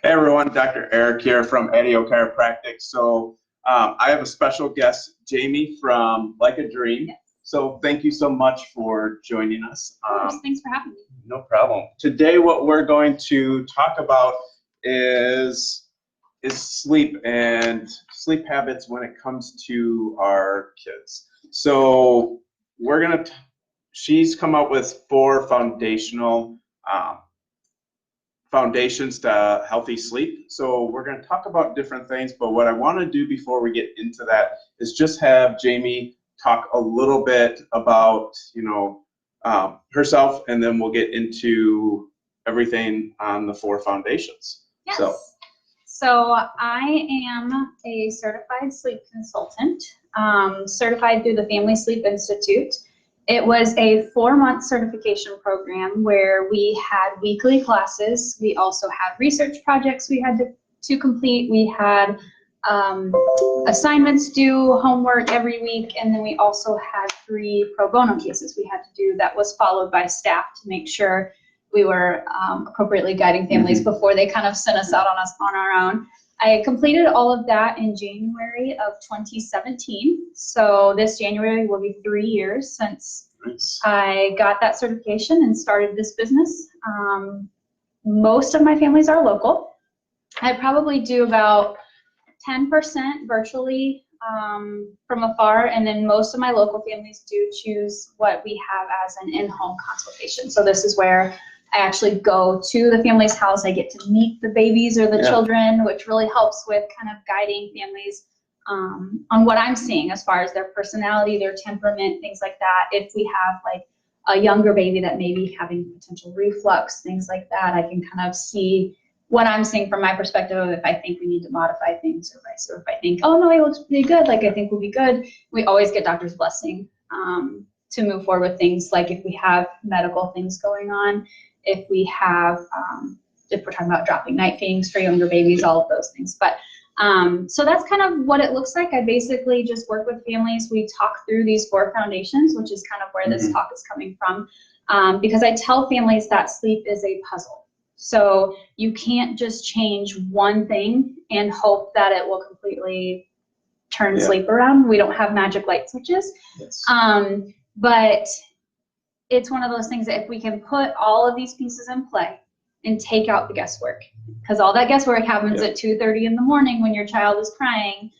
Hey everyone, Dr. Eric here from Adeo Chiropractic. So I have a special guest, Jamie from Like a Dream. Yes. So thank you so much for joining us. Of course, thanks for having me. No problem. Today what we're going to talk about is sleep and sleep habits when it comes to our kids. So she's come up with 4 foundational foundations to healthy sleep. So we're going to talk about different things, but what I want to do before we get into that is just have Jamie talk a little bit about, herself, and then we'll get into everything on the 4 foundations. Yes. So I am a certified sleep consultant, certified through the Family Sleep Institute. It was a 4-month certification program where we had weekly classes. We also had research projects we had to complete. We had assignments due, homework every week, and then we also had 3 pro bono cases we had to do that was followed by staff to make sure we were appropriately guiding families before they kind of sent us out on our own. I completed all of that in January of 2017. So this January will be 3 years since I got that certification and started this business. Most of my families are local. I probably do about 10% virtually from afar, and then most of my local families do choose what we have as an in-home consultation. So this is where I actually go to the family's house. I get to meet the babies or the children, which really helps with kind of guiding families on what I'm seeing as far as their personality, their temperament, things like that. If we have like a younger baby that may be having potential reflux, things like that, I can kind of see what I'm seeing from my perspective of if I think we need to modify things or vice, or if I think, oh no, it looks pretty good, like I think we'll be good. We always get doctor's blessing to move forward with things, like if we have medical things going on, if we have, if we're talking about dropping night feedings for younger babies, all of those things. But so that's kind of what it looks like. I basically just work with families. We talk through these 4 foundations, which is kind of where this talk is coming from, because I tell families that sleep is a puzzle. So you can't just change one thing and hope that it will completely turn sleep around. We don't have magic light switches. Yes. But it's one of those things that if we can put all of these pieces in play and take out the guesswork, because all that guesswork happens at 2:30 in the morning when your child is crying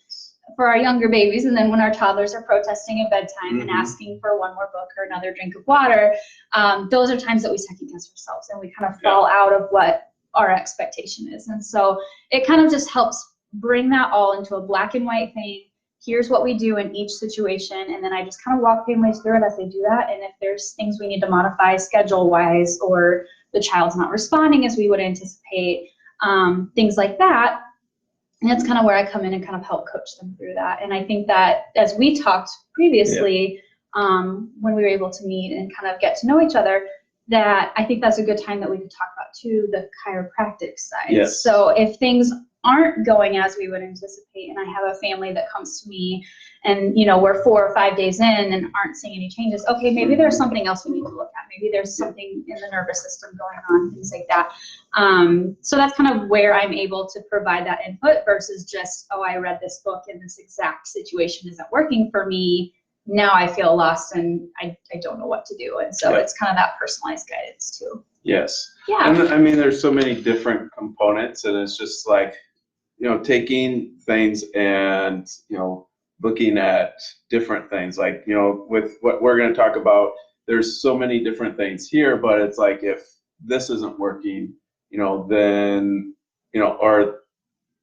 for our younger babies, and then when our toddlers are protesting at bedtime and asking for one more book or another drink of water, those are times that we second guess ourselves and we kind of fall out of what our expectation is. And so it kind of just helps bring that all into a black and white thing. Here's what we do in each situation, and then I just kind of walk families through it as they do that. And if there's things we need to modify schedule-wise, or the child's not responding as we would anticipate, things like that, and that's kind of where I come in and kind of help coach them through that. And I think that as we talked previously, when we were able to meet and kind of get to know each other, that I think that's a good time that we could talk about too, the chiropractic side. Yes. So if things aren't going as we would anticipate, and I have a family that comes to me and we're 4 or 5 days in and aren't seeing any changes, okay, maybe there's something else we need to look at. Maybe there's something in the nervous system going on, things like that. So that's kind of where I'm able to provide that input versus just, oh, I read this book and this exact situation isn't working for me. Now I feel lost and I don't know what to do. And so it's kind of that personalized guidance too. Yes. Yeah. And I mean, there's so many different components, and it's just like, taking things and, looking at different things, like, with what we're going to talk about, there's so many different things here, but it's like, if this isn't working, then, or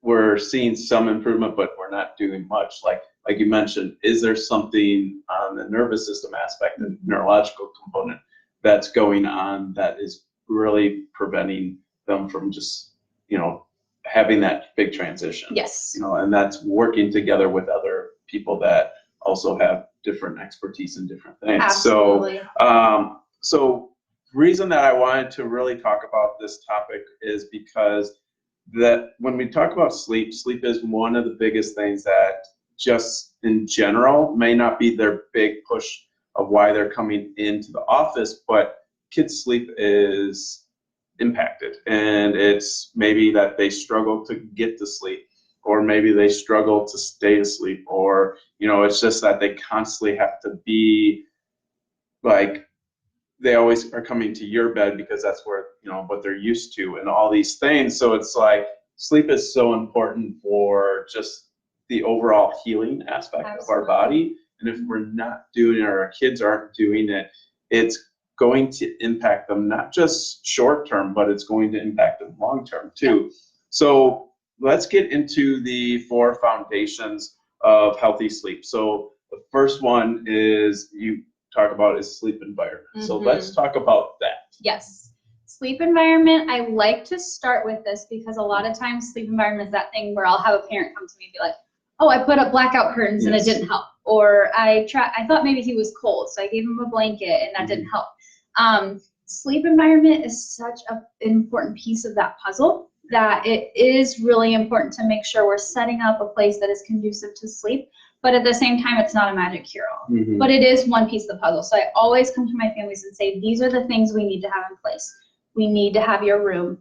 we're seeing some improvement, but we're not doing much. Like you mentioned, is there something on the nervous system aspect, the neurological component that's going on that is really preventing them from just, having that big transition? Yes. And that's working together with other people that also have different expertise in different things. Absolutely. So reason that I wanted to really talk about this topic is because that when we talk about sleep is one of the biggest things that just in general may not be their big push of why they're coming into the office, but kids' sleep is impacted, and it's maybe that they struggle to get to sleep, or maybe they struggle to stay asleep, or it's just that they constantly have to be like, they always are coming to your bed because that's where what they're used to, and all these things. So it's like sleep is so important for just the overall healing aspect of our body. And if we're not doing it, or our kids aren't doing it, it's going to impact them, not just short term, but it's going to impact them long term too. So let's get into the 4 foundations of healthy sleep. So the first one is you talk about is sleep environment. So let's talk about that. Yes. Sleep environment, I like to start with this because a lot of times sleep environment is that thing where I'll have a parent come to me and be like, oh, I put up blackout curtains and it didn't help. Or I thought maybe he was cold, so I gave him a blanket and that didn't help. Sleep environment is such an important piece of that puzzle that it is really important to make sure we're setting up a place that is conducive to sleep. But at the same time, it's not a magic cure-all. But it is one piece of the puzzle. So I always come to my families and say, these are the things we need to have in place. We need to have your room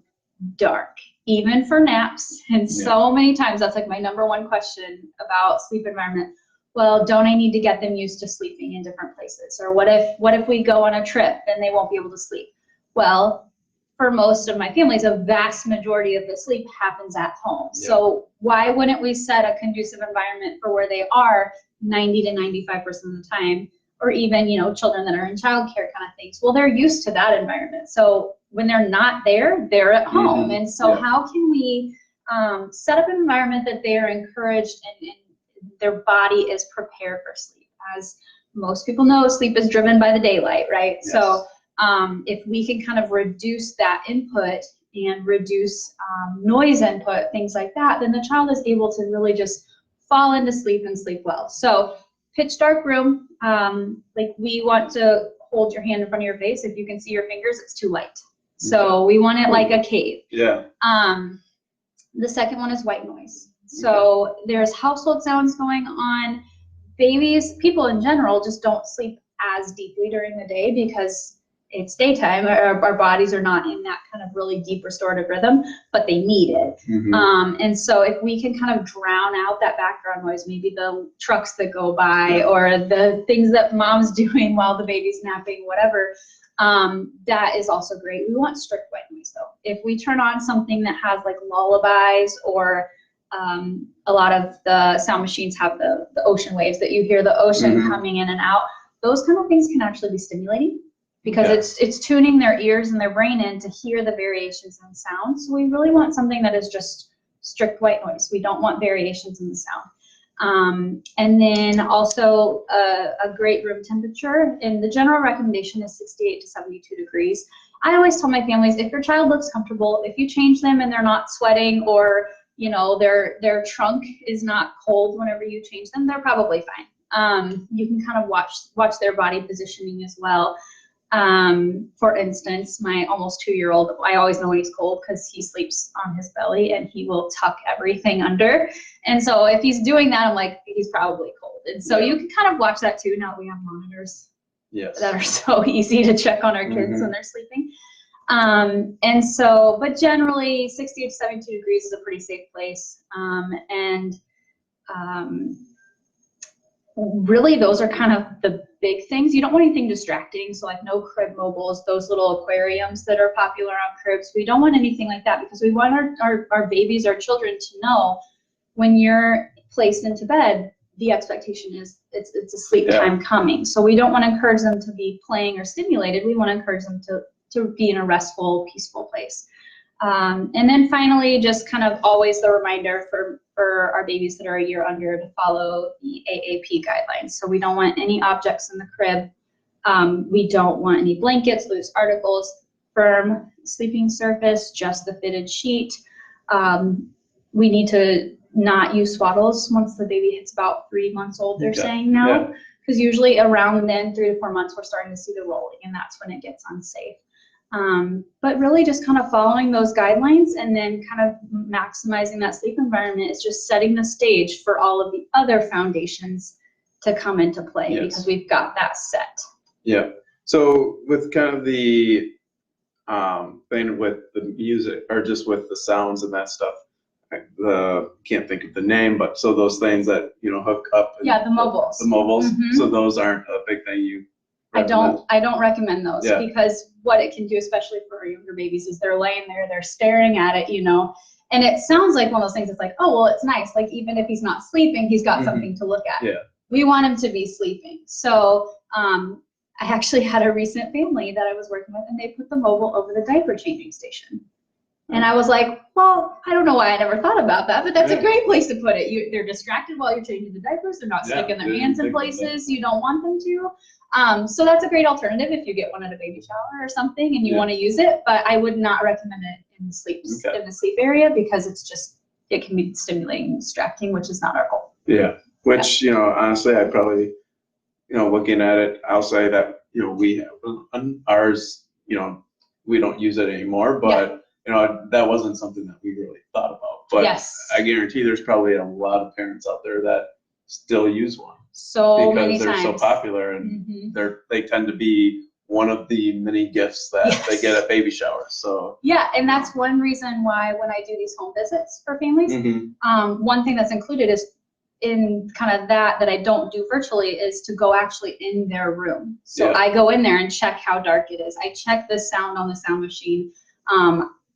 dark, even for naps. And so many times, that's like my #1 question about sleep environment. Well, don't I need to get them used to sleeping in different places? Or what if we go on a trip and they won't be able to sleep? Well, for most of my families, a vast majority of the sleep happens at home. So why wouldn't we set a conducive environment for where they are 90 to 95% of the time, or even, children that are in childcare kind of things? Well, they're used to that environment. So when they're not there, they're at home. And so how can we set up an environment that they are encouraged and their body is prepared for sleep? As most people know, sleep is driven by the daylight, right? So if we can kind of reduce that input and reduce noise input, things like that, then the child is able to really just fall into sleep and sleep well. So pitch dark room, like we want to hold your hand in front of your face. If you can see your fingers, it's too light. So we want it like a cave. The second one is white noise. So there's household sounds going on. Babies, people in general, just don't sleep as deeply during the day because it's daytime. Our bodies are not in that kind of really deep restorative rhythm, but they need it. And so if we can kind of drown out that background noise, maybe the trucks that go by or the things that mom's doing while the baby's napping, whatever, that is also great. We want strict white noise though. If we turn on something that has like lullabies, or a lot of the sound machines have the ocean waves that you hear the ocean coming in and out, those kind of things can actually be stimulating because it's tuning their ears and their brain in to hear the variations in sound. So we really want something that is just strict white noise. We don't want variations in the sound. And then also a great room temperature, and the general recommendation is 68 to 72 degrees. I always tell my families, if your child looks comfortable, if you change them and they're not sweating, or their trunk is not cold whenever you change them, they're probably fine. You can kind of watch their body positioning as well. For instance, my almost 2-year-old, I always know when he's cold because he sleeps on his belly and he will tuck everything under. And so if he's doing that, I'm like, he's probably cold. And so you can kind of watch that too. Now we have monitors that are so easy to check on our kids when they're sleeping. And so, but generally 68 to 72 degrees is a pretty safe place. Really those are kind of the big things. You don't want anything distracting. So like no crib mobiles, those little aquariums that are popular on cribs. We don't want anything like that because we want our babies, our children to know when you're placed into bed, the expectation is it's a sleep time coming. So we don't want to encourage them to be playing or stimulated. We want to encourage them to be in a restful, peaceful place. And then finally, just kind of always the reminder for our babies that are a year under to follow the AAP guidelines. So we don't want any objects in the crib. We don't want any blankets, loose articles, firm sleeping surface, just the fitted sheet. We need to not use swaddles once the baby hits about 3 months old, they're saying now. Because usually around then, 3 to 4 months, we're starting to see the rolling, and that's when it gets unsafe. But really just kind of following those guidelines and then kind of maximizing that sleep environment is just setting the stage for all of the other foundations to come into play because we've got that set. So with kind of the thing with the music, or just with the sounds and that stuff. Can't think of the name, but so those things that, you know, hook up. Yeah, the mobiles. The mobiles. Mhm. So those aren't a big thing you recommend? I don't recommend those Yeah. because what it can do, especially for our younger babies, is they're laying there, they're staring at it, you know, and it sounds like one of those things. It's like, oh, well, it's nice. Like even if he's not sleeping, he's got something to look at. Yeah. We want him to be sleeping. So I actually had a recent family that I was working with, and they put the mobile over the diaper changing station. And I was like, well, I don't know why I never thought about that, but that's a great place to put it. They're distracted while you're changing the diapers. They're not sticking their hands in places you don't want them to. So that's a great alternative if you get one at a baby shower or something and you want to use it. But I would not recommend it in the sleep area because it can be stimulating and distracting, which is not our goal. Yeah. Which, you know, honestly, I'd probably, you know, looking at it, I'll say that, you know, we have ours, you know, we don't use it anymore, but you know, that wasn't something that we really thought about. But I guarantee there's probably a lot of parents out there that still use one. So many times. Because they're so popular, and they tend to be one of the many gifts that they get at baby showers. So yeah, and that's one reason why when I do these home visits for families, one thing that's included is in kind of that I don't do virtually is to go actually in their room. So I go in there and check how dark it is. I check the sound on the sound machine.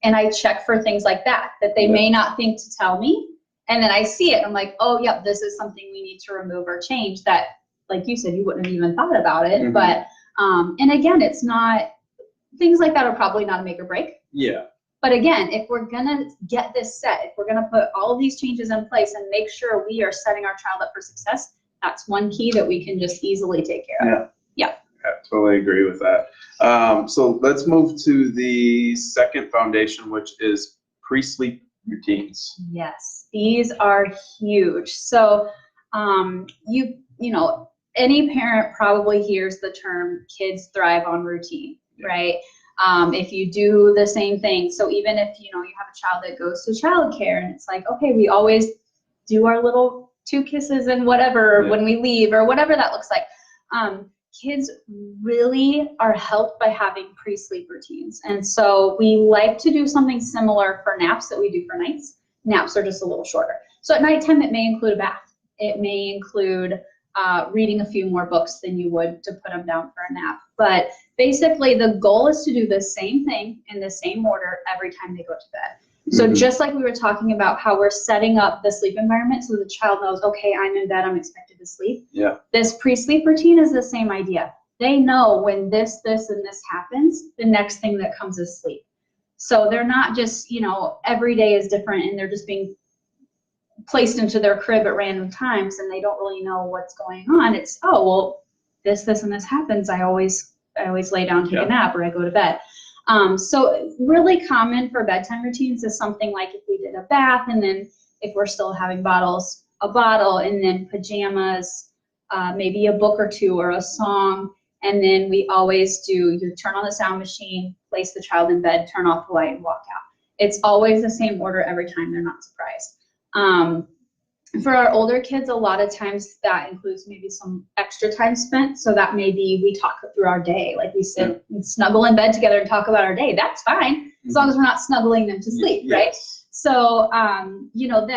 And I check for things like that they may not think to tell me. And then I see it and I'm like, oh, yep, this is something we need to remove or change that, like you said, you wouldn't have even thought about it. But, and again, it's not, things like that are probably not a make or break. Yeah. But again, if we're going to get this set, if we're going to put all of these changes in place and make sure we are setting our child up for success, that's one key that we can just easily take care of. Yeah. I totally agree with that. So let's move to the second foundation, which is pre-sleep routines. Yes, these are huge. So you know, any parent probably hears the term kids thrive on routine, right? If you do the same thing. So even if, you know, you have a child that goes to childcare and it's like, okay, we always do our little 2 kisses and whatever when we leave or whatever that looks like. Kids really are helped by having pre-sleep routines. And so we like to do something similar for naps that we do for nights. Naps are just a little shorter. So at nighttime, it may include a bath. It may include reading a few more books than you would to put them down for a nap. But basically, the goal is to do the same thing in the same order every time they go to bed. So just like we were talking about how we're setting up the sleep environment so the child knows, okay, I'm in bed, I'm expected to sleep. Yeah. This pre-sleep routine is the same idea. They know when this, and this happens, the next thing that comes is sleep. So they're not just, you know, every day is different and they're just being placed into their crib at random times and they don't really know what's going on. It's, oh, well, this, and this happens. I always lay down, take a nap, or I go to bed. So really common for bedtime routines is something like if we did a bath and then if we're still having bottles, a bottle, and then pajamas, maybe a book or 2 or a song. And then we always do, you turn on the sound machine, place the child in bed, turn off the light and walk out. It's always the same order every time. They're not surprised. For our older kids, a lot of times that includes maybe some extra time spent. So that may be we talk through our day, like we sit and snuggle in bed together and talk about our day. That's fine, as long as we're not snuggling them to sleep, right? So, you know,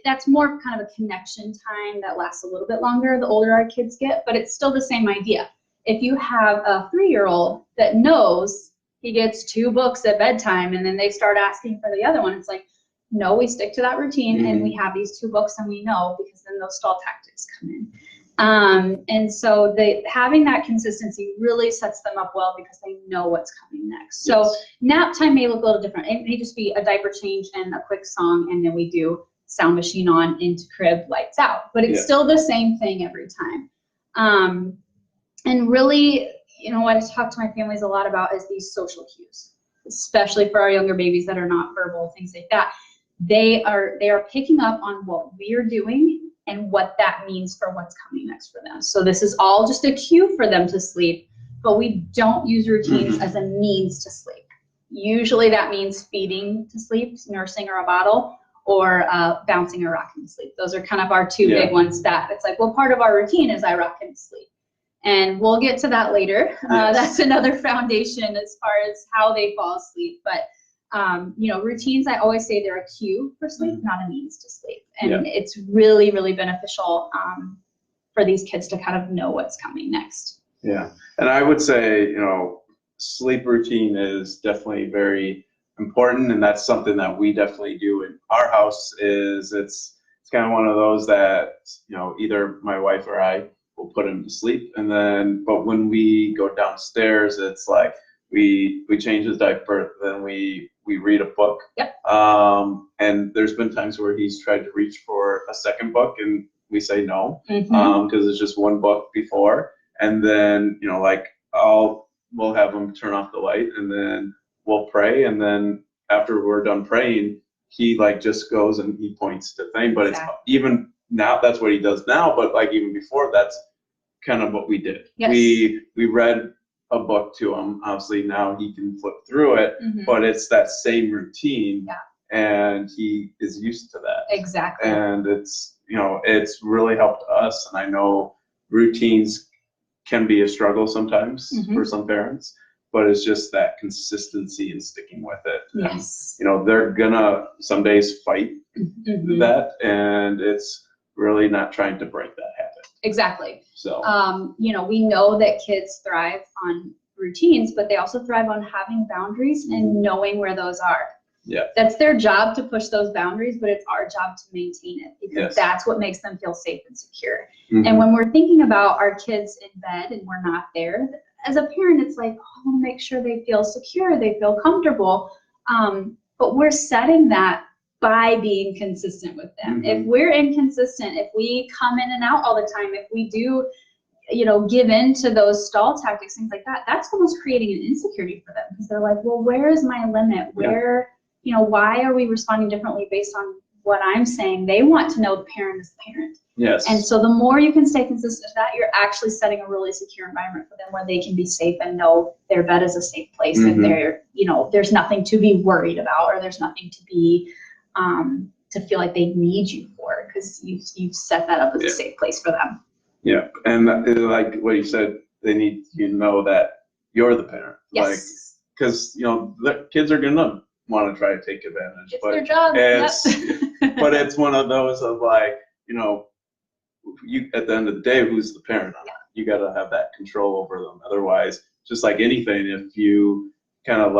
that's more kind of a connection time that lasts a little bit longer the older our kids get, but it's still the same idea. If you have a 3-year-old that knows he gets 2 books at bedtime and then they start asking for the other one, it's like, no, we stick to that routine and we have these 2 books and we know, because then those stall tactics come in. And so having that consistency really sets them up well because they know what's coming next. So nap time may look a little different. It may just be a diaper change and a quick song, and then we do sound machine on, into crib, lights out. But it's still the same thing every time. And really, you know, what I talk to my families a lot about is these social cues, especially for our younger babies that are not verbal, things like that. They are picking up on what we're doing and what that means for what's coming next for them. So this is all just a cue for them to sleep, but we don't use routines as a means to sleep. Usually that means feeding to sleep, nursing or a bottle, or bouncing or rocking to sleep. Those are kind of our 2 big ones that it's like, well, part of our routine is I rock him to sleep. And we'll get to that later. Yes. That's another foundation as far as how they fall asleep. But, routines, I always say they're a cue for sleep, not a means to sleep. And it's really, really beneficial for these kids to kind of know what's coming next. Yeah. And I would say, sleep routine is definitely very important. And that's something that we definitely do in our house. It's kind of one of those that, either my wife or I will put him to sleep. And then, but when we go downstairs, it's like we change his diaper, then we read a book. Yep. And there's been times where he's tried to reach for a second book and we say no, because it's just one book before. And then, we'll have him turn off the light and then we'll pray. And then after we're done praying, he just goes and he points to things. But it's even now, that's what he does now. But even before, that's kind of what we did. Yes. We read a book to him. Obviously now he can flip through it, but it's that same routine, and he is used to that. Exactly. And it's really helped us. And I know routines can be a struggle sometimes for some parents, but it's just that consistency and sticking with it. Yes. And, they're gonna some days fight that, and it's really not trying to break that habit. Exactly. So, we know that kids thrive on routines, but they also thrive on having boundaries and knowing where those are. Yeah. That's their job to push those boundaries, but it's our job to maintain it because that's what makes them feel safe and secure. And when we're thinking about our kids in bed and we're not there, as a parent, it's like, I want to make sure they feel secure, they feel comfortable. But we're setting that by being consistent with them. If we're inconsistent, if we come in and out all the time, if we do, give in to those stall tactics, things like that, that's almost creating an insecurity for them because they're like, well, where is my limit? Where, why are we responding differently based on what I'm saying? They want to know the parent is the parent. Yes. And so the more you can stay consistent with that, you're actually setting a really secure environment for them where they can be safe and know their bed is a safe place and they're, there's nothing to be worried about or there's nothing to be, to feel like they need you for because you've set that up as a safe place for them. Yeah. And like what you said, they need to know that you're the parent. Yes. Because, the kids are going to want to try to take advantage. It's their job. But it's one of those of you at the end of the day, who's the parent on it? You got to have that control over them. Otherwise, just like anything, if you kind of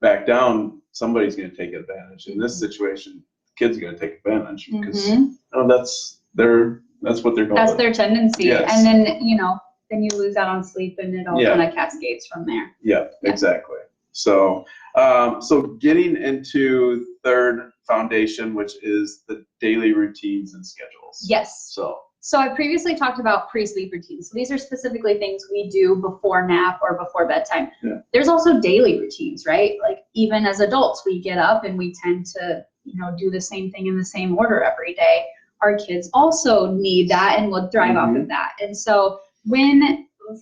back down, somebody's going to take advantage. In this situation, the kid's going to take advantage because that's what they're going. That's their tendency. Yes. And then then you lose out on sleep, and it all kind of cascades from there. Yeah, exactly. So, so getting into third foundation, which is the daily routines and schedules. Yes. So I previously talked about pre-sleep routines. So these are specifically things we do before nap or before bedtime. Yeah. There's also daily routines, right? Even as adults, we get up and we tend to, do the same thing in the same order every day. Our kids also need that and will thrive off of that. And so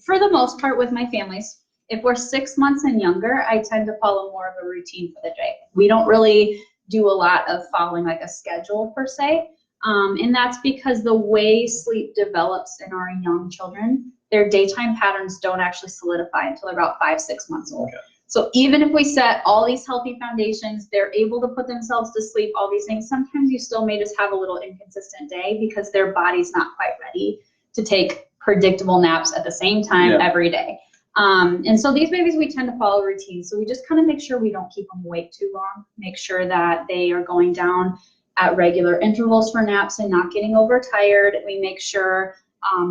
for the most part with my families, if we're 6 months and younger, I tend to follow more of a routine for the day. We don't really do a lot of following a schedule per se. And that's because the way sleep develops in our young children, their daytime patterns don't actually solidify until they're about 5-6 months old. Okay. So even if we set all these healthy foundations, they're able to put themselves to sleep, all these things, sometimes you still may just have a little inconsistent day because their body's not quite ready to take predictable naps at the same time every day. And so these babies, we tend to follow routines. So we just kind of make sure we don't keep them awake too long, make sure that they are going down at regular intervals for naps and not getting overtired. We make sure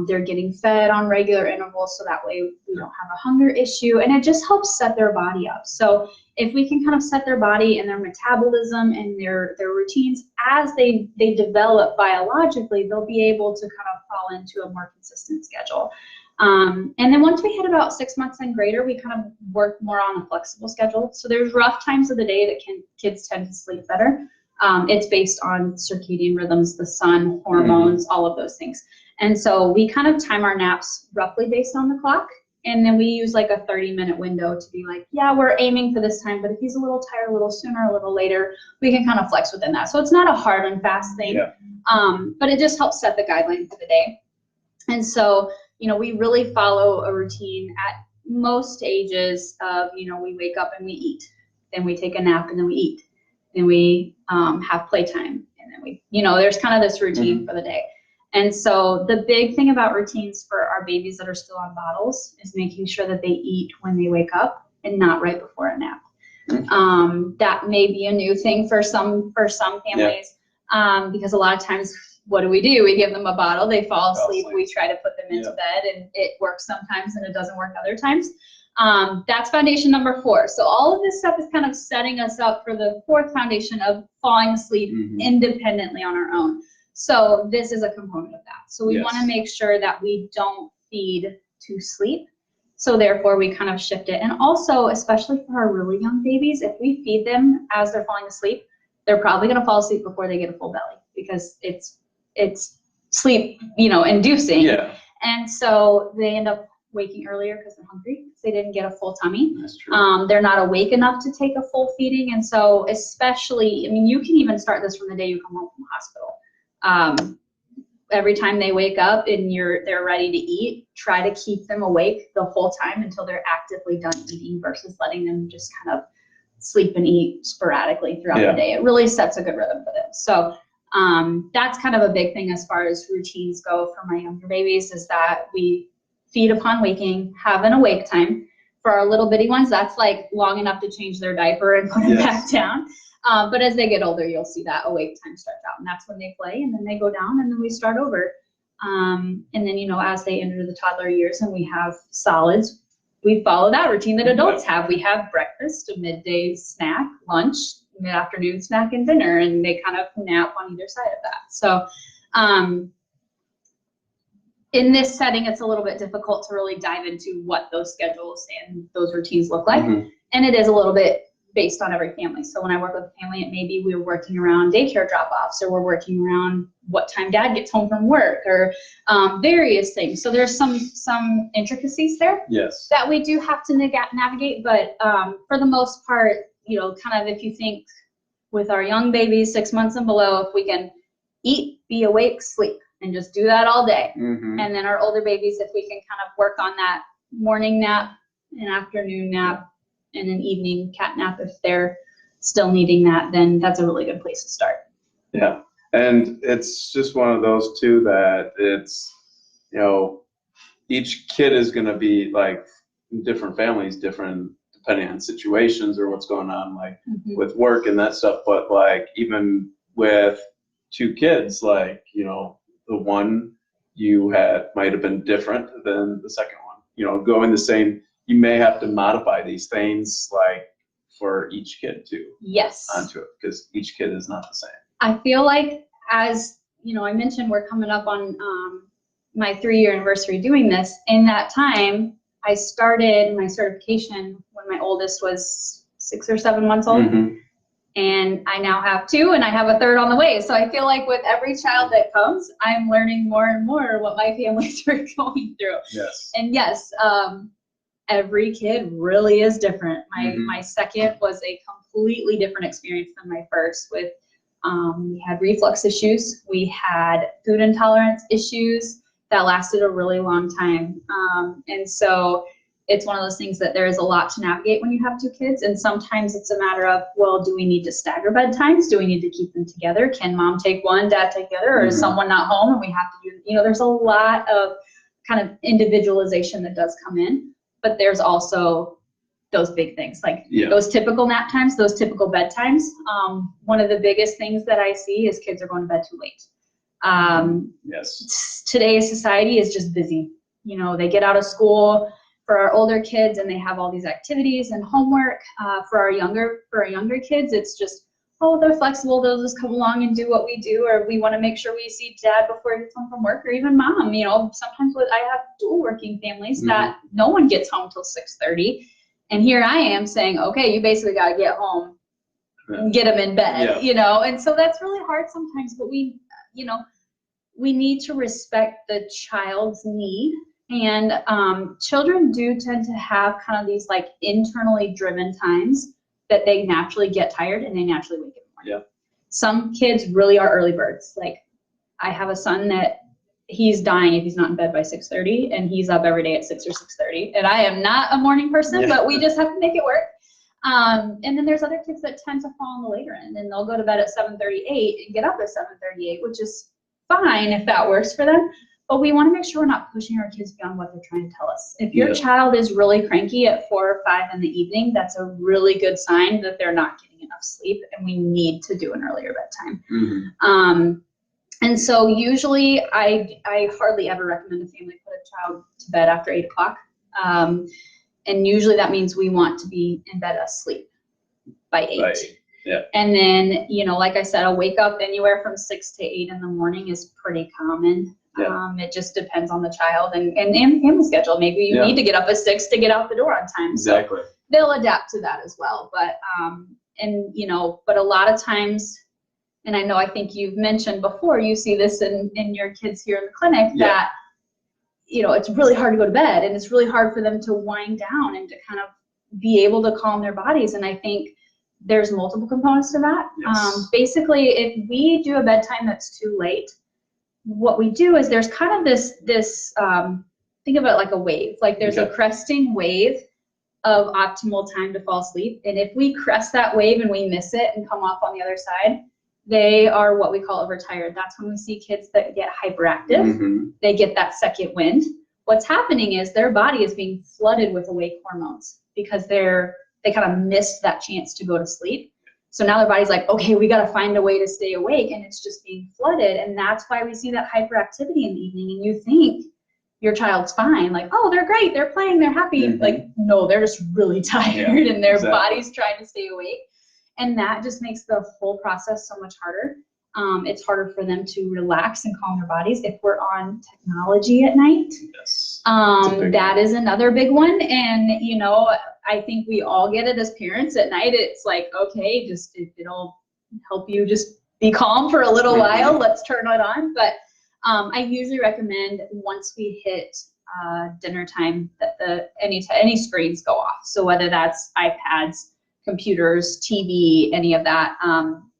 they're getting fed on regular intervals so that way we don't have a hunger issue, and it just helps set their body up. So if we can kind of set their body and their metabolism and their routines as they develop biologically, they'll be able to kind of fall into a more consistent schedule. And then once we hit about 6 months and greater, we kind of work more on a flexible schedule. So there's rough times of the day that kids tend to sleep better. It's based on circadian rhythms, the sun, hormones, all of those things. And so we kind of time our naps roughly based on the clock. And then we use a 30-minute window to be we're aiming for this time, but if he's a little tired, a little sooner, a little later, we can kind of flex within that. So it's not a hard and fast thing, but it just helps set the guideline for the day. And so we really follow a routine at most ages of, we wake up and we eat, then we take a nap and then we eat, then we have playtime, and then we, there's kind of this routine for the day. And so the big thing about routines for our babies that are still on bottles is making sure that they eat when they wake up and not right before a nap. That may be a new thing for some families, because a lot of times, what do? We give them a bottle, they fall asleep, we try to put them into bed, and it works sometimes and it doesn't work other times. That's foundation number 4. So all of this stuff is kind of setting us up for the 4th foundation of falling asleep independently on our own. So this is a component of that. So we want to make sure that we don't feed to sleep. So therefore we kind of shift it. And also, especially for our really young babies, if we feed them as they're falling asleep, they're probably going to fall asleep before they get a full belly, because it's sleep, inducing. Yeah. And so they end up waking earlier because they're hungry, because they didn't get a full tummy. That's true. They're not awake enough to take a full feeding. And so especially, you can even start this from the day you come home from the hospital. Every time they wake up and they're ready to eat, try to keep them awake the whole time until they're actively done eating, versus letting them just kind of sleep and eat sporadically throughout the day. It really sets a good rhythm for them. So that's kind of a big thing as far as routines go for my younger babies, is that we feed upon waking, have an awake time. For our little bitty ones, that's like long enough to change their diaper and put them back down. But as they get older, you'll see that awake time starts out, and that's when they play, and then they go down, and then we start over. And then, as they enter the toddler years and we have solids, we follow that routine that adults have. We have breakfast, a midday snack, lunch, mid-afternoon snack, and dinner, and they kind of nap on either side of that. So in this setting, it's a little bit difficult to really dive into what those schedules and those routines look like. And it is a little bit based on every family. So when I work with a family, it may be we're working around daycare drop-offs, or we're working around what time dad gets home from work, or various things. So there's some intricacies there that we do have to navigate. But for the most part, kind of, if you think with our young babies, 6 months and below, if we can eat, be awake, sleep, and just do that all day. And then our older babies, if we can kind of work on that morning nap, an afternoon nap, and an evening cat nap, if they're still needing that, then that's a really good place to start. Yeah. And it's just one of those too, that it's, each kid is going to be like different families, different depending on situations or what's going on, like with work and that stuff. But like, even with 2 kids, like, the one you had might have been different than the second one, going the same. You may have to modify these things, like, for each kid too. Yes. Onto it, because each kid is not the same. I feel like, as I mentioned, we're coming up on my 3-year anniversary doing this. In that time, I started my certification when my oldest was 6 or 7 months old. And I now have 2, and I have a 3rd on the way. So I feel like with every child that comes, I'm learning more and more what my families are going through. Yes. And yes, every kid really is different. My second was a completely different experience than my first. With we had reflux issues, we had food intolerance issues that lasted a really long time, and so it's one of those things that there is a lot to navigate when you have 2 kids. And sometimes it's a matter of, well, do we need to stagger bedtimes? Do we need to keep them together? Can mom take one, dad take the other, or is someone not home and we have to do? There's a lot of kind of individualization that does come in. But there's also those big things, like those typical nap times, those typical bedtimes. One of the biggest things that I see is kids are going to bed too late. Today's society is just busy. They get out of school. For our older kids, and they have all these activities and homework. For our younger kids, it's just, they're flexible. They'll just come along and do what we do, or we want to make sure we see dad before he gets home from work, or even mom. Sometimes I have dual working families that no one gets home till 6:30, and here I am saying, okay, you basically got to get home and get them in bed, and so that's really hard sometimes. But we need to respect the child's need. And children do tend to have kind of these like internally driven times that they naturally get tired and they naturally wake in the morning. Some kids really are early birds. Like, I have a son that he's dying if he's not in bed by 6:30, and he's up every day at 6 or 6:30. And I am not a morning person, but we just have to make it work. And then there's other kids that tend to fall on the later end, and they'll go to bed at 7:38 and get up at 7:38, which is fine if that works for them. But we want to make sure we're not pushing our kids beyond what they're trying to tell us. If your child is really cranky at 4 or 5 in the evening, that's a really good sign that they're not getting enough sleep, and we need to do an earlier bedtime. And so usually I hardly ever recommend a family put a child to bed after 8 o'clock. And usually that means we want to be in bed asleep by 8. Right. Yeah. And then, you know, like I said, a wake up anywhere from 6 to 8 in the morning is pretty common. Yeah. It just depends on the child and family schedule. Maybe you need to get up at 6 to get out the door on time. Exactly. So they'll adapt to that as well. But, and you know, but a lot of times, and I know, I think you've mentioned before, you see this in your kids here in the clinic, that, you know, it's really hard to go to bed, and it's really hard for them to wind down and to kind of be able to calm their bodies. And I think there's multiple components to that. Yes. Basically, if we do a bedtime that's too late, what we do is there's kind of this think of it like a wave. Like there's a cresting wave of optimal time to fall asleep. And if we crest that wave and we miss it and come off on the other side, they are what we call overtired. That's when we see kids that get hyperactive. They get that second wind. What's happening is their body is being flooded with awake hormones because they kind of missed that chance to go to sleep. So now their body's like, okay, we got to find a way to stay awake, and it's just being flooded. And that's why we see that hyperactivity in the evening, and you think your child's fine. Like, oh, they're great, they're playing, they're happy. Like, no, they're just really tired, and their body's trying to stay awake. And that just makes the whole process so much harder. It's harder for them to relax and calm their bodies if we're on technology at night. Yes. That is another big one. And, you know, I think we all get it as parents at night. It's like, okay, just if it'll help you just be calm for a little while, let's turn it on. But I usually recommend once we hit dinner time that any screens go off. So whether that's iPads, computers, TV, any of that,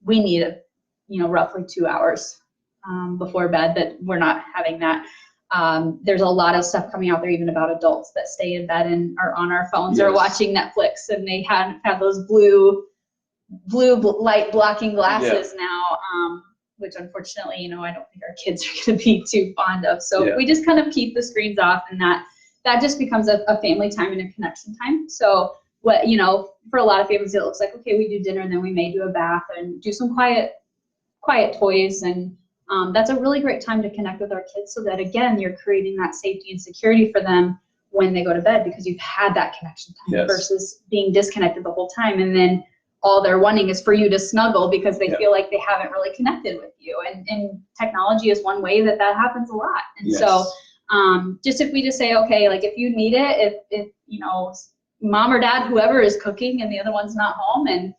we need roughly 2 hours before bed that we're not having that. There's a lot of stuff coming out there even about adults that stay in bed and are on our phones or watching Netflix, and they have those blue light blocking glasses now, which unfortunately, I don't think our kids are going to be too fond of. So we just kind of keep the screens off, and that just becomes a family time and a connection time. So what, for a lot of families, it looks like, okay, we do dinner and then we may do a bath and do some quiet toys, and that's a really great time to connect with our kids, so that again, you're creating that safety and security for them when they go to bed, because you've had that connection time versus being disconnected the whole time, and then all they're wanting is for you to snuggle because they feel like they haven't really connected with you. And technology is one way that happens a lot. And so just if we just say, okay, like if you need it, if mom or dad, whoever is cooking and the other one's not home and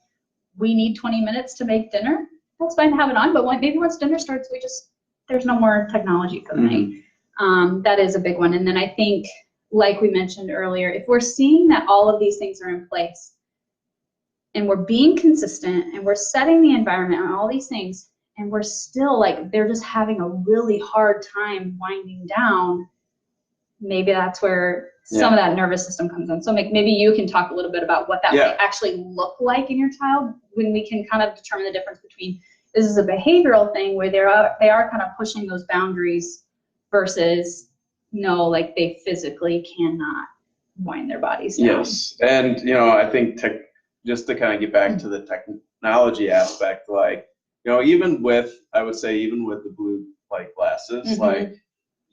we need 20 minutes to make dinner, that's fine to have it on. But maybe once dinner starts, there's no more technology for the night. That is a big one. And then I think, like we mentioned earlier, if we're seeing that all of these things are in place and we're being consistent and we're setting the environment on all these things, and we're still like, they're just having a really hard time winding down, maybe that's where some of that nervous system comes in. So maybe you can talk a little bit about what that might actually look like in your child, when we can kind of determine the difference between this is a behavioral thing where they are kind of pushing those boundaries versus like they physically cannot wind their bodies down. Yes, and I think just to kind of get back to the technology aspect, like even with the blue light glasses, like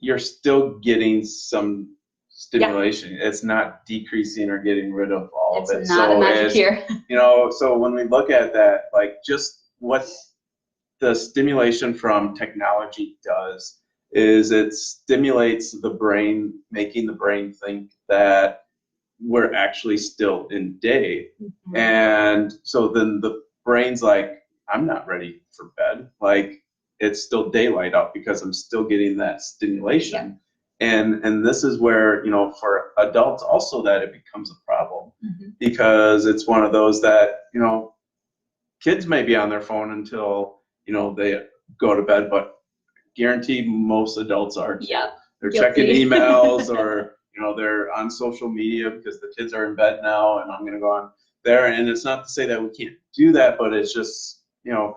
you're still getting some stimulation. It's not decreasing or getting rid of all of it. It's not a magic here. So when we look at that, like just what the stimulation from technology does is it stimulates the brain, making the brain think that we're actually still in day. And so then the brain's like, I'm not ready for bed. Like, it's still daylight out because I'm still getting that stimulation. And this is where, for adults also, that it becomes a problem, because it's one of those that, kids may be on their phone until, they go to bed, but guarantee most adults are too. Yeah. They're Guilty. checking emails or, you know, they're on social media because the kids are in bed now and I'm going to go on there. And it's not to say that we can't do that, but it's just, you know,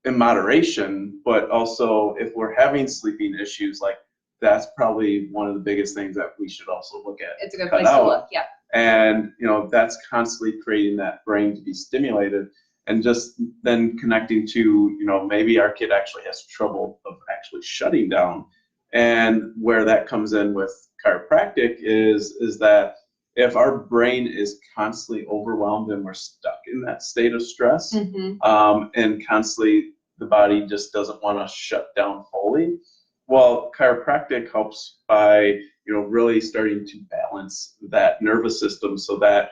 in moderation. But also if we're having sleeping issues, like that's probably one of the biggest things that we should also look at. It's a good place to look. Yeah. And, you know, that's constantly creating that brain to be stimulated and just then connecting to, you know, maybe our kid actually has trouble of actually shutting down. And where that comes in with chiropractic is that if our brain is constantly overwhelmed and we're stuck in that state of stress, and constantly the body just doesn't want to shut down fully, well, chiropractic helps by, you know, really starting to balance that nervous system so that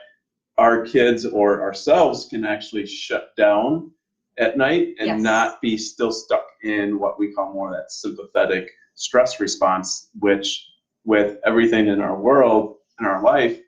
our kids or ourselves can actually shut down at night and not be still stuck in what we call more that sympathetic stress response, which with everything in our world, in our life,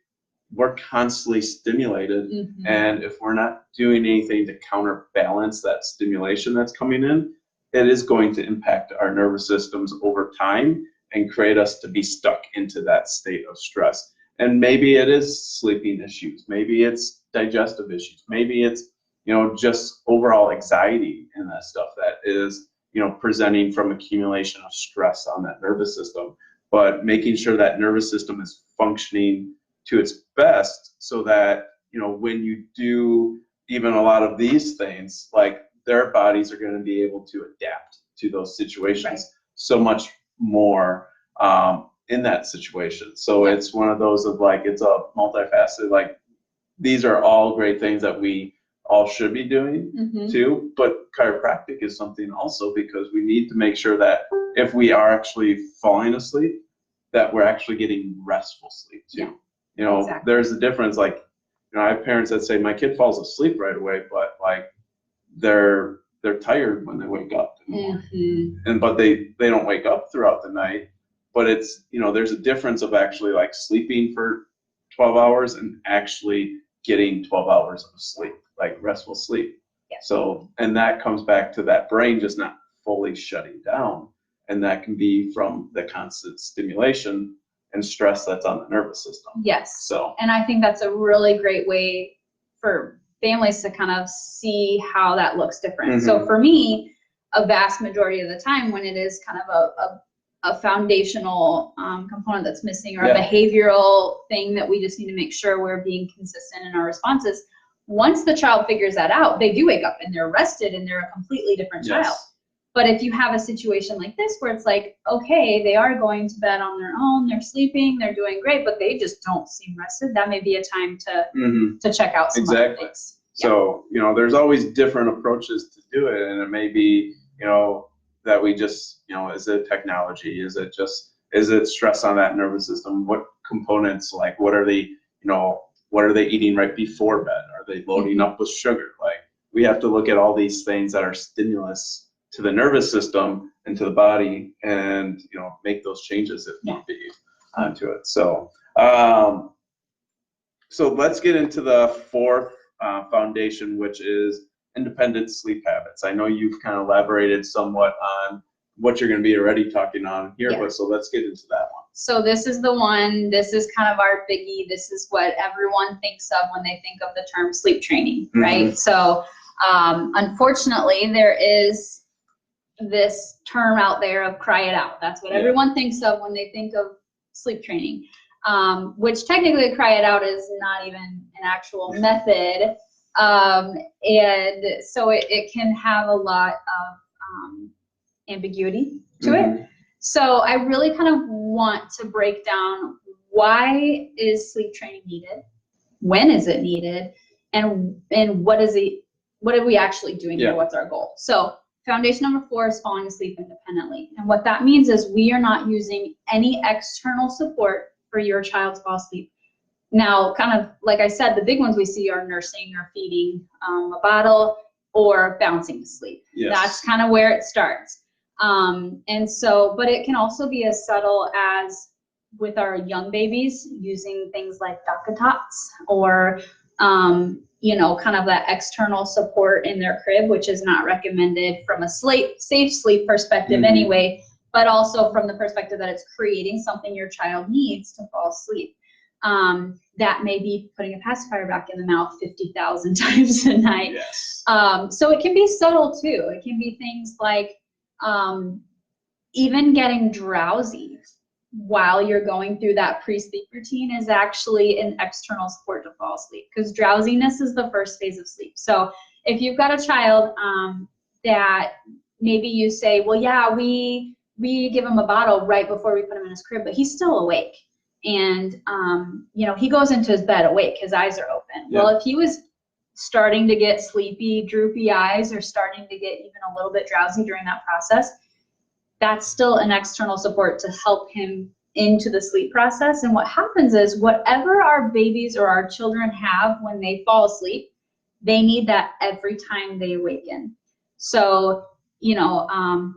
we're constantly stimulated. And if we're not doing anything to counterbalance that stimulation that's coming in, it is going to impact our nervous systems over time and create us to be stuck into that state of stress. And maybe it is sleeping issues, maybe it's digestive issues, maybe it's, you know, just overall anxiety and that stuff that is, you know, presenting from accumulation of stress on that nervous system. But making sure that nervous system is functioning to its best so that, you know, when you do even a lot of these things, like their bodies are going to be able to adapt to those situations so much more in that situation. So it's one of those of like, it's a multifaceted, like these are all great things that we all should be doing too, but chiropractic is something also because we need to make sure that if we are actually falling asleep, that we're actually getting restful sleep too. You know, there's a difference. Like, you know, I have parents that say my kid falls asleep right away, but like they're tired when they wake up in the morning. And but they don't wake up throughout the night. But it's, you know, there's a difference of actually like sleeping for 12 hours and actually getting 12 hours of sleep, like restful sleep. So, and that comes back to that brain just not fully shutting down. And that can be from the constant stimulation and stress that's on the nervous system. So, and I think that's a really great way for families to kind of see how that looks different. So for me, a vast majority of the time when it is kind of a foundational component that's missing or a behavioral thing that we just need to make sure we're being consistent in our responses, once the child figures that out, they do wake up and they're rested and they're a completely different child. But if you have a situation like this where it's like, okay, they are going to bed on their own, they're sleeping, they're doing great, but they just don't seem rested, that may be a time to check out some other things. So, you know, there's always different approaches to do it, and it may be, you know, that we just, you know, is it technology? Is it stress on that nervous system? What components, like what are they, you know, what are they eating right before bed? Are they loading up with sugar? Like we have to look at all these things that are stimulus to the nervous system and to the body and, you know, make those changes if need be onto it. So, so let's get into the fourth foundation, which is independent sleep habits. I know you've kind of elaborated somewhat on what you're going to be already talking on here, but so let's get into that one. So this is the one, this is kind of our biggie. This is what everyone thinks of when they think of the term sleep training, right? So unfortunately, there is this term out there of cry it out. That's what everyone thinks of when they think of sleep training, which technically cry it out is not even an actual method. And so it can have a lot of ambiguity to it. So I really kind of want to break down, why is sleep training needed? When is it needed? And what are we actually doing here? What's our goal? So foundation number 4 is falling asleep independently. And what that means is we are not using any external support for your child to fall asleep. Now, kind of like I said, the big ones we see are nursing or feeding a bottle or bouncing to sleep. That's kind of where it starts. And so, but it can also be as subtle as with our young babies using things like DockATots or You know, kind of that external support in their crib, which is not recommended from a safe sleep perspective anyway, but also from the perspective that it's creating something your child needs to fall asleep. That may be putting a pacifier back in the mouth 50,000 times a night. Yes. So it can be subtle too. It can be things like even getting drowsy while you're going through that pre-sleep routine is actually an external support to fall asleep, because drowsiness is the first phase of sleep. So if you've got a child that maybe you say, well, yeah, we give him a bottle right before we put him in his crib, but he's still awake. And, you know, he goes into his bed awake, his eyes are open. Yeah. Well, if he was starting to get sleepy, droopy eyes, or starting to get even a little bit drowsy during that process, that's still an external support to help him into the sleep process. And what happens is whatever our babies or our children have when they fall asleep, they need that every time they awaken. So, you know,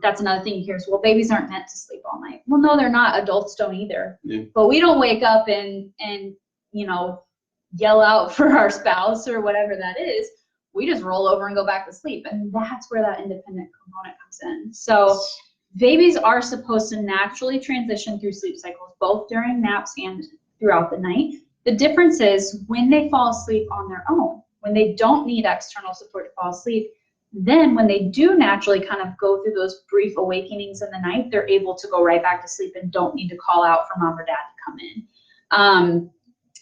that's another thing you hear is, well, babies aren't meant to sleep all night. Well, no, they're not. Adults don't either. Yeah. But we don't wake up and, you know, yell out for our spouse or whatever that is. We just roll over and go back to sleep. And that's where that independent component comes in. So babies are supposed to naturally transition through sleep cycles, both during naps and throughout the night. The difference is when they fall asleep on their own, when they don't need external support to fall asleep, then when they do naturally kind of go through those brief awakenings in the night, they're able to go right back to sleep and don't need to call out for mom or dad to come in.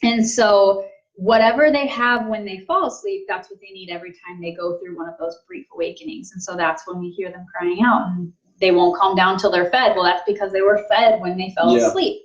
And so whatever they have when they fall asleep, that's what they need every time they go through one of those brief awakenings. And so that's when we hear them crying out and they won't calm down till they're fed. Well, that's because they were fed when they fell asleep,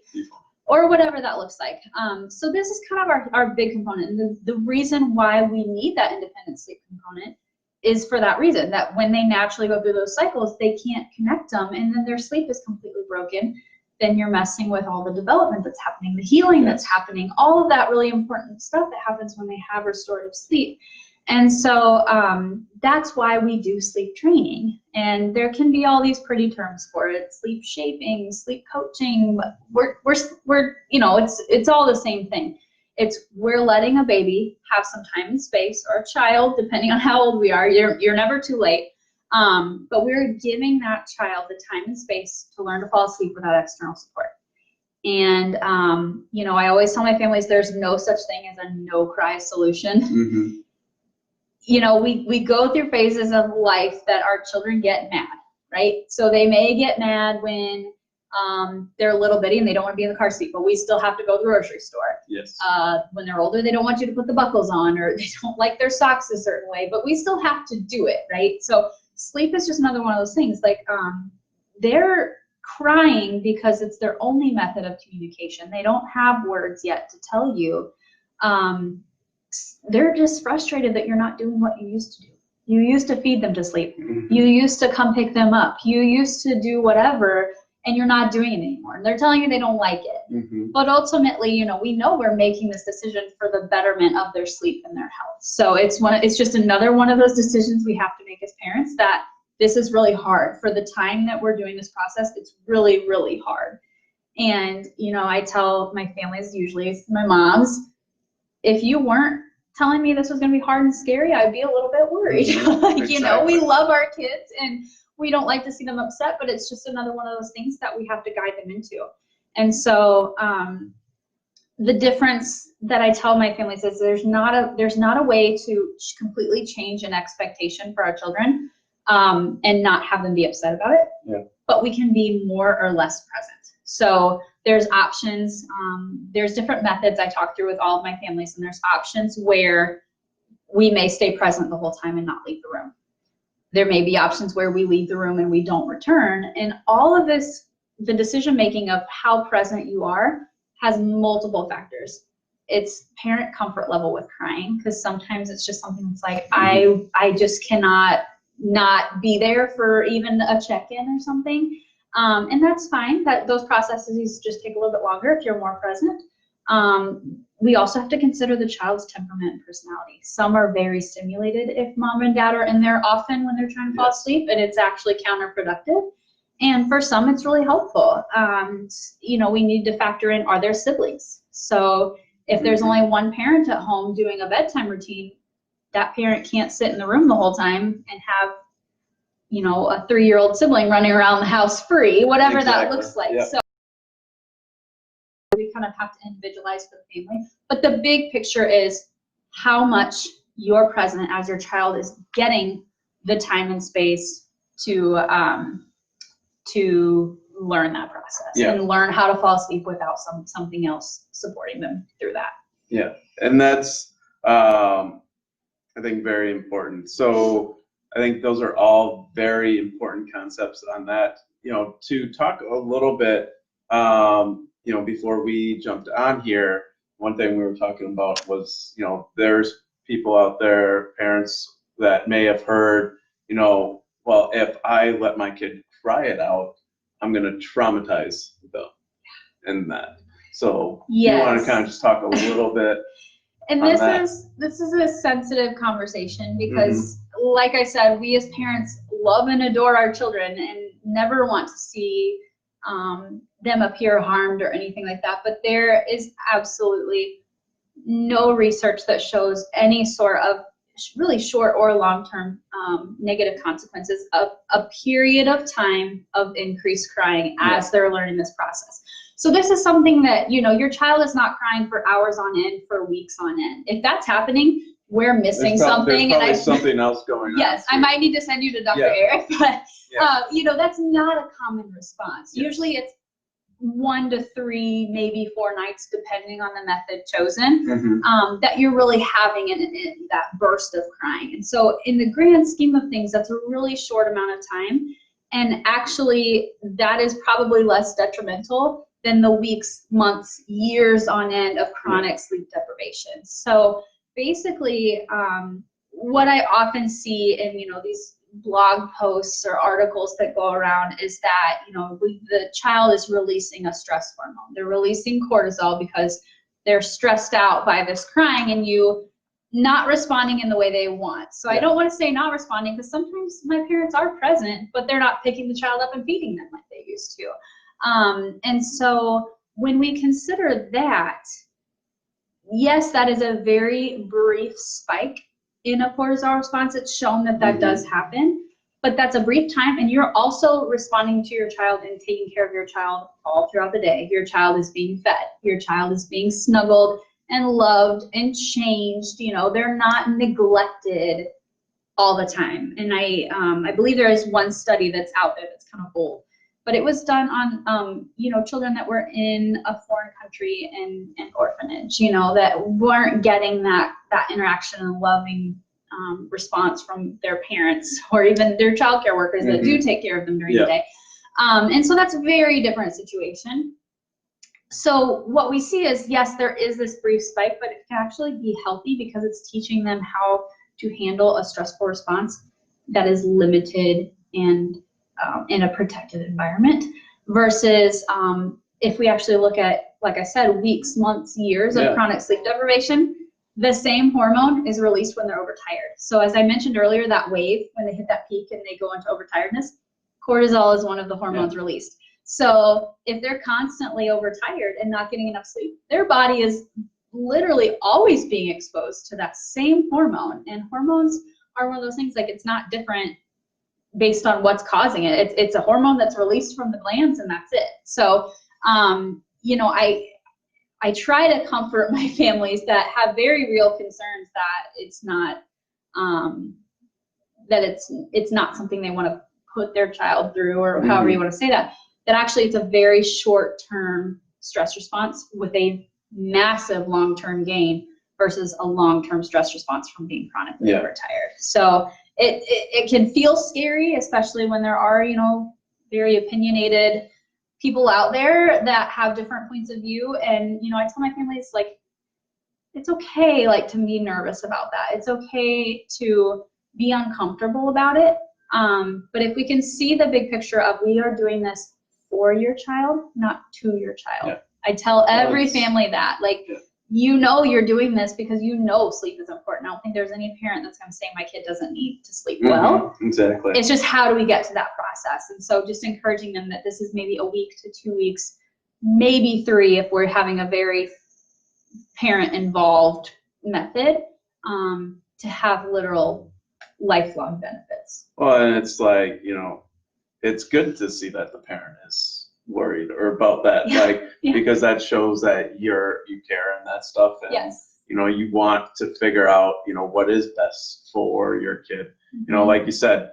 or whatever that looks like. So this is kind of our big component. And the reason why we need that independent sleep component is for that reason, that when they naturally go through those cycles, they can't connect them, and then their sleep is completely broken. Then you're messing with all the development that's happening, the healing that's happening, all of that really important stuff that happens when they have restorative sleep. And so that's why we do sleep training. And there can be all these pretty terms for it: sleep shaping, sleep coaching. We're you know, it's all the same thing. We're letting a baby have some time and space, or a child, depending on how old we are. You're never too late. But we're giving that child the time and space to learn to fall asleep without external support. And, you know, I always tell my families there's no such thing as a no-cry solution. Mm-hmm. You know, we go through phases of life that our children get mad, right? So they may get mad when they're a little bitty and they don't want to be in the car seat, but we still have to go to the grocery store. Yes. When they're older, they don't want you to put the buckles on, or they don't like their socks a certain way, but we still have to do it, right? So sleep is just another one of those things. Like they're crying because it's their only method of communication. They don't have words yet to tell you. They're just frustrated that you're not doing what you used to do. You used to feed them to sleep. Mm-hmm. You used to come pick them up. You used to do whatever, and you're not doing it anymore. And they're telling you they don't like it. Mm-hmm. But ultimately, you know, we know we're making this decision for the betterment of their sleep and their health. So it's just another one of those decisions we have to make as parents, that this is really hard. For the time that we're doing this process, it's really, really hard. And, you know, I tell my families, usually my moms, if you weren't telling me this was going to be hard and scary, I'd be a little bit worried. Mm-hmm. Like, Exactly. you know, we love our kids and we don't like to see them upset, but it's just another one of those things that we have to guide them into. And so the difference that I tell my families is there's not a way to completely change an expectation for our children and not have them be upset about it. Yeah. But we can be more or less present. So there's options. There's different methods I talk through with all of my families, and there's options where we may stay present the whole time and not leave the room. There may be options where we leave the room and we don't return. And all of this, the decision making of how present you are, has multiple factors. It's parent comfort level with crying, because sometimes it's just something that's like, I just cannot not be there for even a check-in or something. And that's fine. That those processes just take a little bit longer if you're more present. We also have to consider the child's temperament and personality. Some are very stimulated if mom and dad are in there often when they're trying to fall asleep, and it's actually counterproductive. And for some, it's really helpful. You know, we need to factor in, are there siblings? So If there's only one parent at home doing a bedtime routine, that parent can't sit in the room the whole time and have, you know, a 3-year-old sibling running around the house free, whatever that looks like. Yep. So we kind of have to individualize for the family. But the big picture is how much you're present as your child is getting the time and space to learn that process and learn how to fall asleep without something else supporting them through that. Yeah, and that's I think very important. So I think those are all very important concepts on that. You know, to talk a little bit, you know, before we jumped on here, one thing we were talking about was, you know, there's people out there, parents that may have heard, you know, well, if I let my kid cry it out, I'm going to traumatize them in that. So you want to kind of just talk a little bit. And this is a sensitive conversation because, like I said, we as parents love and adore our children and never want to see them appear harmed or anything like that. But there is absolutely no research that shows any sort of really short or long-term negative consequences of a period of time of increased crying as they're learning this process. So this is something that, you know, your child is not crying for hours on end, for weeks on end. If that's happening, we're missing something. There's probably something else going on. Yes, I might need to send you to Dr. Eric, but you know, that's not a common response. Usually it's 1 to 3, maybe 4 nights, depending on the method chosen, that you're really having that burst of crying. And so in the grand scheme of things, that's a really short amount of time. And actually, that is probably less detrimental than the weeks, months, years on end of chronic sleep deprivation. So basically, what I often see in, you know, these blog posts or articles that go around is that, you know, the child is releasing a stress hormone. They're releasing cortisol because they're stressed out by this crying and you not responding in the way they want. So I don't want to say not responding because sometimes my parents are present, but they're not picking the child up and feeding them like they used to. And so when we consider that, yes, that is a very brief spike in a cortisol response. It's shown that that does happen, but that's a brief time, and you're also responding to your child and taking care of your child all throughout the day. Your child is being fed, your child is being snuggled and loved and changed. You know, they're not neglected all the time. And I believe there is one study that's out there that's kind of old, but it was done on, you know, children that were in a foreign country and an orphanage, you know, that weren't getting that interaction and loving response from their parents or even their childcare workers that do take care of them during the day. And so that's a very different situation. So what we see is, yes, there is this brief spike, but it can actually be healthy because it's teaching them how to handle a stressful response that is limited and in a protected environment versus if we actually look at, like I said, weeks, months, years of chronic sleep deprivation, the same hormone is released when they're overtired. So as I mentioned earlier, that wave, when they hit that peak and they go into overtiredness, cortisol is one of the hormones released. So if they're constantly overtired and not getting enough sleep, their body is literally always being exposed to that same hormone. And hormones are one of those things, like, it's not different based on what's causing it. It's a hormone that's released from the glands, and that's it. So, you know, I try to comfort my families that have very real concerns that it's not, that it's not something they want to put their child through, or however you want to say that actually it's a very short-term stress response with a massive long-term gain versus a long-term stress response from being chronically overtired. So it can feel scary, especially when there are, you know, very opinionated people out there that have different points of view. And, you know, I tell my families, like, it's okay, like, to be nervous about that. It's okay to be uncomfortable about it. But if we can see the big picture of, we are doing this for your child, not to your child. I tell every family that, like, you know, you're doing this because you know sleep is important. I don't think there's any parent that's going to say my kid doesn't need to sleep well. Exactly. It's just, how do we get to that process? And so just encouraging them that this is maybe a week to 2 weeks, maybe 3 if we're having a very parent involved method to have literal lifelong benefits. Well, and it's like, it's good to see that the parent is worried or about that, like, because that shows that you care and that stuff. And, yes. You want to figure out, what is best for your kid. Like you said,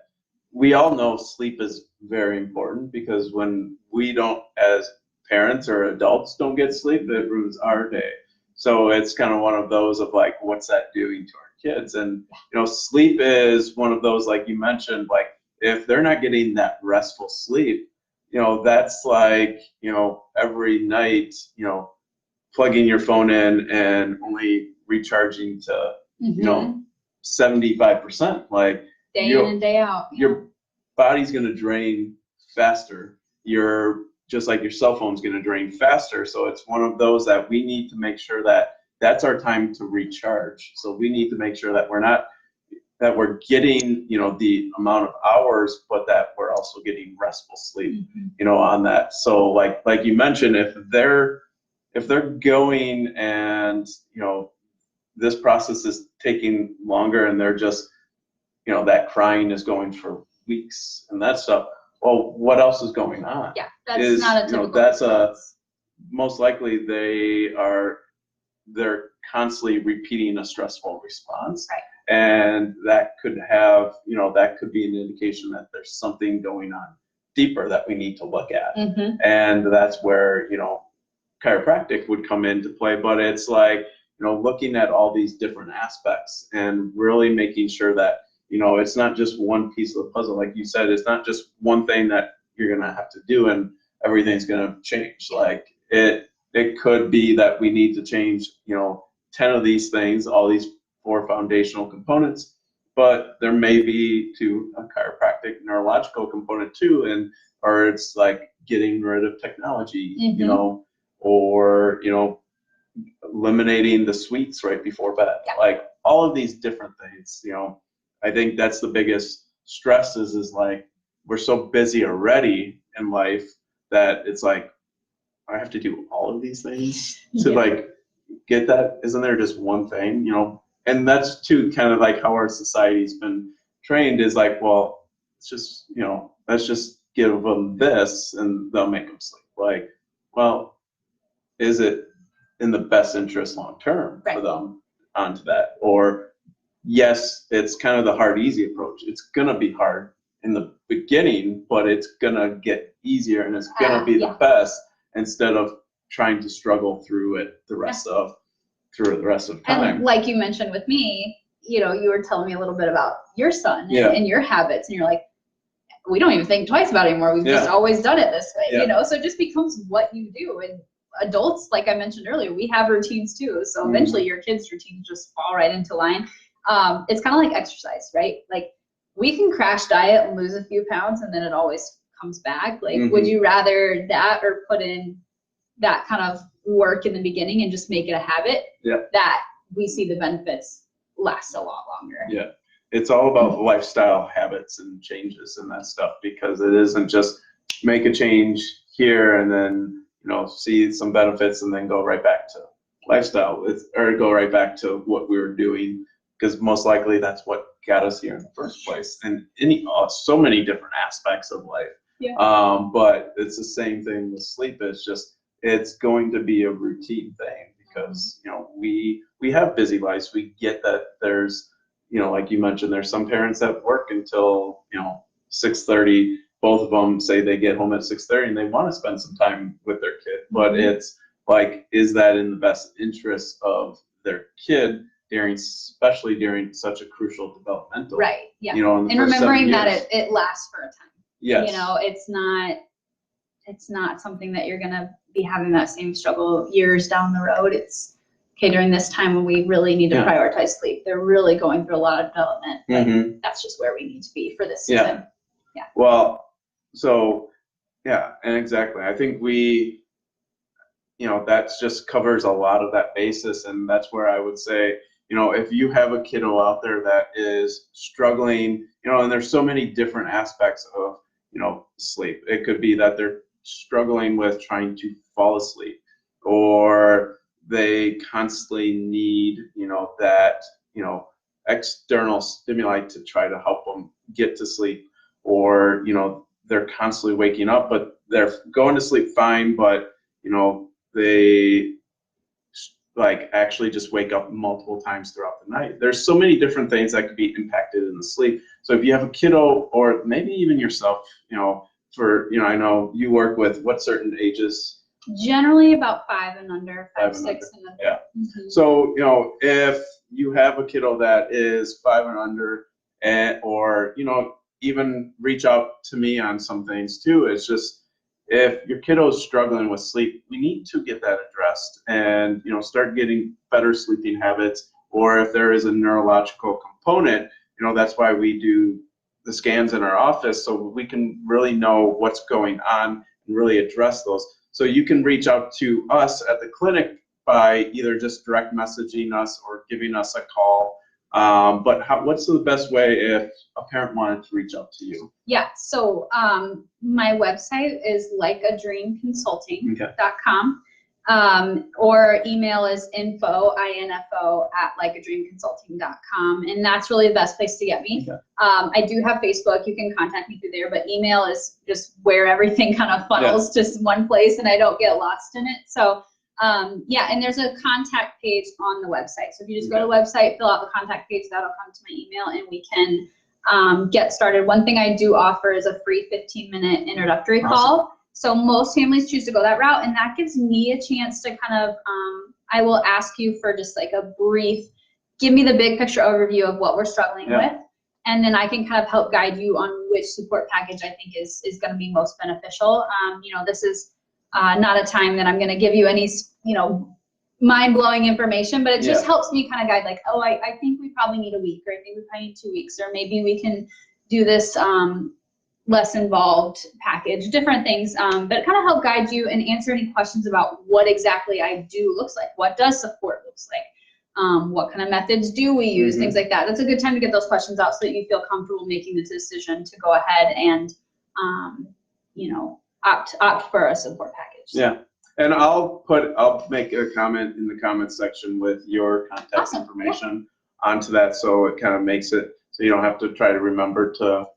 we all know sleep is very important, because when we don't, as parents or adults, don't get sleep, it ruins our day. So it's kind of one of those of like, what's that doing to our kids? And, sleep is one of those, like you mentioned, like if they're not getting that restful sleep, that's like, every night, plugging your phone in and only recharging to, 75%. Like day in and day out. Your body's going to drain faster. Just like your cell phone's going to drain faster. So it's one of those that we need to make sure that that's our time to recharge. So we need to make sure that we're getting, the amount of hours, but that we're also getting restful sleep, on that. So like you mentioned, if they're going and, this process is taking longer and they're just, that crying is going for weeks and that stuff. Well, what else is going on? Yeah, that's not a typical. Most likely they're constantly repeating a stressful response. Right. And that could have, that could be an indication that there's something going on deeper that we need to look at. And that's where, chiropractic would come into play. But it's like, looking at all these different aspects and really making sure that, it's not just one piece of the puzzle. Like you said, it's not just one thing that you're going to have to do and everything's going to change. Like it could be that we need to change, 10 of these things, all these 4 foundational components, but there may be to a chiropractic neurological component too, or it's like getting rid of technology, or, eliminating the sweets right before bed. Like all of these different things, I think that's the biggest stress is like, we're so busy already in life that it's like, I have to do all of these things to like get that. Isn't there just one thing, and that's too kind of like how our society's been trained is like, well, it's just, let's just give them this and they'll make them sleep. Like, well, is it in the best interest long term for them onto that? Or yes, it's kind of the hard, easy approach. It's going to be hard in the beginning, but it's going to get easier and it's going to be the best instead of trying to struggle through it the rest of time. And like you mentioned with me, you were telling me a little bit about your son and your habits, and you're like, we don't even think twice about it anymore. We've just always done it this way, so it just becomes what you do. And adults, like I mentioned earlier, we have routines too. So eventually your kids' routines just fall right into line. It's kind of like exercise, right? Like we can crash diet and lose a few pounds and then it always comes back. Like, would you rather that or put in that kind of work in the beginning and just make it a habit that we see the benefits last a lot longer? Yeah. It's all about lifestyle habits and changes and that stuff, because it isn't just make a change here and then, see some benefits and then go right back to lifestyle or go right back to what we were doing, because most likely that's what got us here in the first place. And so many different aspects of life. But it's the same thing with sleep. It's going to be a routine thing because, we have busy lives. We get that there's, like you mentioned, there's some parents that work until, 6:30. Both of them say they get home at 6:30 and they want to spend some time with their kid. But it's like, is that in the best interest of their kid especially during such a crucial developmental? Right. Yeah. And remembering that it lasts for a time. Yes. It's not something that you're gonna be having that same struggle years down the road. It's okay during this time when we really need to prioritize sleep. They're really going through a lot of development. But that's just where we need to be for this season. Yeah. Well, so and exactly. I think that just covers a lot of that basis, and that's where I would say, if you have a kiddo out there that is struggling, and there's so many different aspects of, sleep. It could be that they're struggling with trying to fall asleep, or they constantly need, that, external stimuli to try to help them get to sleep, or, they're constantly waking up, but they're going to sleep fine, but, they like actually just wake up multiple times throughout the night. There's so many different things that could be impacted in the sleep. So if you have a kiddo, or maybe even yourself, I know you work with what certain ages? Generally about 5 and under, 5, 6 and under. Yeah. Mm-hmm. So, if you have a kiddo that is 5 and under, or, even reach out to me on some things too. It's just, if your kiddo is struggling with sleep, we need to get that addressed and, start getting better sleeping habits. Or if there is a neurological component, that's why we do the scans in our office, so we can really know what's going on and really address those. So you can reach out to us at the clinic by either just direct messaging us or giving us a call. But what's the best way if a parent wanted to reach out to you? Yeah, so my website is likeadreamconsulting.com, or email is info@likeadreamconsulting.com, and that's really the best place to get me. Okay. I do have Facebook. You can contact me through there, but email is just where everything kind of funnels to one place, and I don't get lost in it. So yeah, and there's a contact page on the website. So if you just go to the website, fill out the contact page, that'll come to my email, and we can get started. One thing I do offer is a free 15-minute introductory call. So most families choose to go that route, and that gives me a chance to kind of, I will ask you for just like a brief, give me the big picture overview of what we're struggling with, and then I can kind of help guide you on which support package I think is going to be most beneficial. This is not a time that I'm going to give you any, mind-blowing information, but it just helps me kind of guide, like, oh, I think we probably need a week, or I think we probably need 2 weeks, or maybe we can do this less involved package, different things, but kind of help guide you and answer any questions about what exactly I do looks like, what does support looks like, what kind of methods do we use, things like that. That's a good time to get those questions out so that you feel comfortable making the decision to go ahead and, opt for a support package. Yeah. And I'll make a comment in the comments section with your contact information onto that, so it kind of makes it so you don't have to try to remember to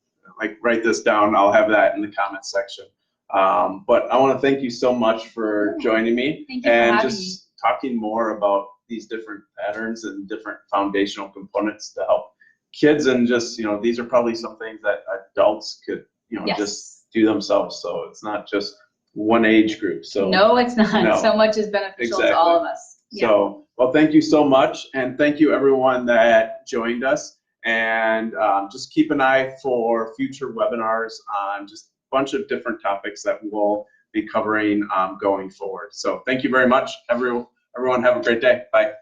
write this down. I'll have that in the comments section. But I want to thank you so much for joining me and just talking more about these different patterns and different foundational components to help kids, and just these are probably some things that adults could just do themselves. So it's not just one age group. So no, it's not. No. So much is beneficial to all of us. Yeah. So, well, thank you so much, and thank you everyone that joined us. And just keep an eye for future webinars on just a bunch of different topics that we'll be covering going forward. So thank you very much, everyone. Have a great day. Bye.